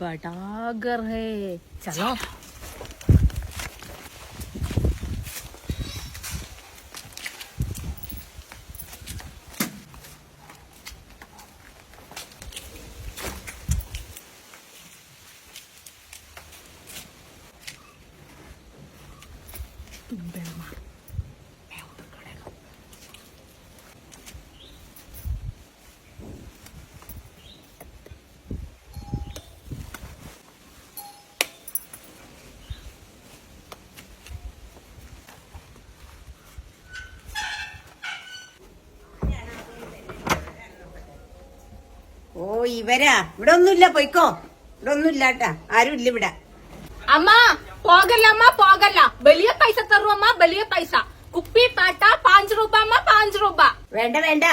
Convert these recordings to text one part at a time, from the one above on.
बड़ा घर है, चलो। तुम बैल मार, मैं उधर खड़ेगा। ഓ ഇവരാ ഇവിടെ ഒന്നുമില്ല പോയിക്കോ ഇവിടെ ഒന്നുമില്ല കേട്ടാ ആരും ഇല്ല ഇവിടെ अम्मा पोगल अम्मा पोगल बलिया पैसा तरु अम्मा बलिया पैसा कुप्पी पाटा 5 रूपा अम्मा 5 रूपा വേണ്ട വേണ്ട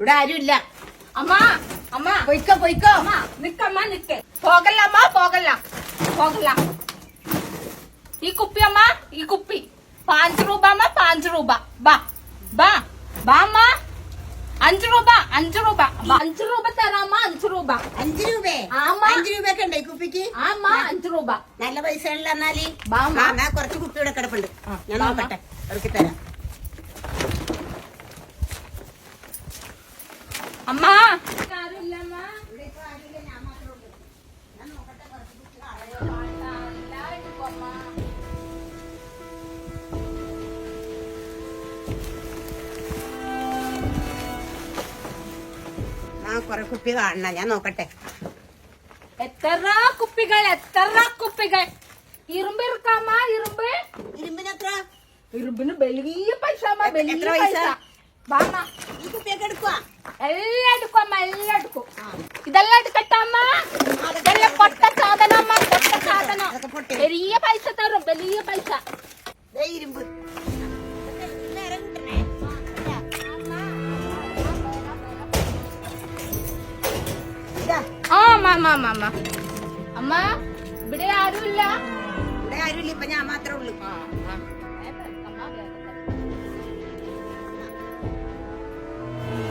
ഇവിടെ ആരും ഇല്ല अम्मा अम्मा പോയിക്കോ പോയിക്കോ अम्मा निक्के पोगल अम्मा पोगल पोगल ई कुप्पी अम्मा ई कुप्पी 5 रूपा अम्मा 5 रूपा बा बा बा अम्मा 5 रूपा 5 रूपा 5 रूपा तरा अम्मा 5 रूपा 5 രൂപേ ആമ്മ. 5 രൂപയൊക്കെ ഉണ്ട് ഈ കുപ്പിക്ക് अम्मा 5 रूपा നല്ല പൈസ ഉള്ള എന്നാല് ബാ, അമ്മ. ഞാൻ കുറച്ച് കുപ്പി ഇവിടെ കിടപ്പുണ്ട് ഞാൻ ബാ, നോക്കട്ടെ അവർക്ക് തരാം अम्मा ആ കൊറേ കുപ്പി കാണണ ഞാൻ നോക്കട്ടെ എത്ര കുപ്പികൾ ഇരുമ്പ് ഇറക്കാമ്മ ഇരുമ്പ് ഇരുമ്പിനെത്ര ഇരുമ്പിന് വലിയ പൈസ അമ്മ, വലിയ എത്ര പൈസ? പൈസ വാമ്മ. ഈ കുപ്പിയൊക്കെ എടുക്കുക എല്ലാം എടുക്കും അമ്മ, എല്ലാം എടുക്കും. ഇതെല്ലാം എടുക്കട്ടെ അമ്മ, ഇതെല്ലാം പൊട്ട സാധനം അമ്മ, പൊട്ട സാധനം. അതൊക്കെ പൊട്ടി വലിയ പൈസ തരും, വലിയ പൈസ. ദേ ഇരുമ്പ് ഇതൊക്കെ നേരം കിട്ടണേ ഇതാ ആ അമ്മ അമ്മ ഇവിടെ ആരുമില്ല. ഇവിടെ ആരുമില്ല ഇപ്പൊ ഞാൻ മാത്രമേ ഉള്ളൂ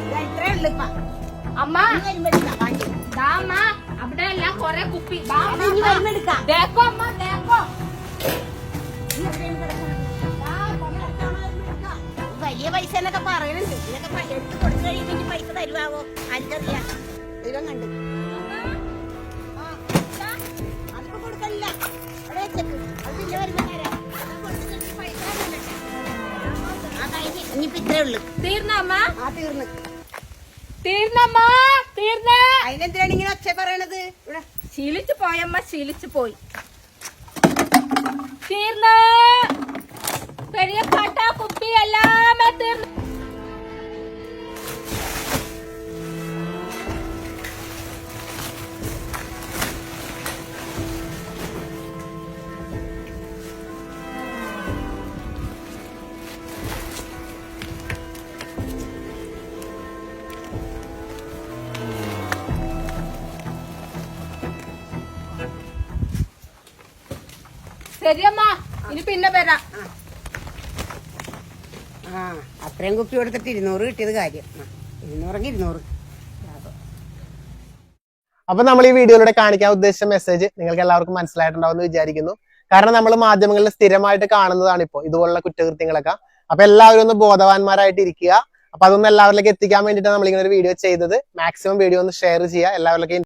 ഇതാ ഇത്രേ ഉള്ളു ഇപ്പൊ അമ്മ ഇനി വരുമ്പോ എടുക്കാം, വാങ്ങി. ദാ അമ്മ അവിടെ എല്ലാം കൊറേ കുപ്പി. ദാ അത് അമ്മ, ഇനി വരുമ്പോ എടുക്കാം. ദേക്കോ അമ്മ ദേക്കോ. ഇനി എവിടെയും കിടക്കണം. ദാ കൊറേ വലിയ പൈസ എന്നൊക്കെ പറയുന്നുണ്ട് ഇതൊക്കെ എടുത്ത് കൊടുത്തു കഴിയുമ്പോ ഇനി പൈസ തരുവാവോ അഞ്ചറിയാ ദൈവം കണ്ട് ആ, അതിപ്പോ കൊടുക്കണില്ല അവിടെ വെച്ചേക്ക് അത് പിന്നെ വരുമ്പോ തരാം അത് കൊടുത്തിട്ട് പൈസ തന്നിട്ട്. ആ കഴിഞ്ഞ് ഇനിയിപ്പോ ഇത്രേ ഉള്ളു തീർന്നമ്മ ആ തീർന്ന് തീർന്നമ്മ തീർന്ന്. അതിനെന്തിനാണ് ഇങ്ങനെ ഒച്ച പറയണത് ഇവിടെ ശീലിച്ചു പോയമ്മ, ശീലിച്ചു പോയി. തീർന്ന് പെരിയ പാട്ട കുപ്പി എല്ലാമേ തീർന്നു. ശരിയമ്മ, ഇനി പിന്നെ വരാം. ആ അത്രയും കുപ്പി കൊടുത്തിട്ട് 200 കിട്ടിയത് കാര്യം 200 അപ്പൊ നമ്മൾ ഈ വീഡിയോയിലൂടെ കാണിക്കാൻ ഉദ്ദേശിച്ച മെസ്സേജ് നിങ്ങൾക്ക് എല്ലാവർക്കും മനസ്സിലായിട്ടുണ്ടാവുമെന്ന് വിചാരിക്കുന്നു. കാരണം നമ്മൾ മാധ്യമങ്ങളിൽ സ്ഥിരമായിട്ട് കാണുന്നതാണ് ഇപ്പോൾ ഇതുപോലുള്ള കുറ്റകൃത്യങ്ങളൊക്കെ. അപ്പൊ എല്ലാവരും ഒന്ന് ബോധവാന്മാരായിട്ട് ഇരിക്കുക. അപ്പൊ അതൊന്നും എല്ലാവരിലേക്ക് എത്തിക്കാൻ വേണ്ടിയിട്ടാണ് നമ്മൾ ഇങ്ങനെ ഒരു വീഡിയോ ചെയ്തത്. മാക്സിമം വീഡിയോ ഒന്ന് ഷെയർ ചെയ്യുക എല്ലാവരിലേക്കും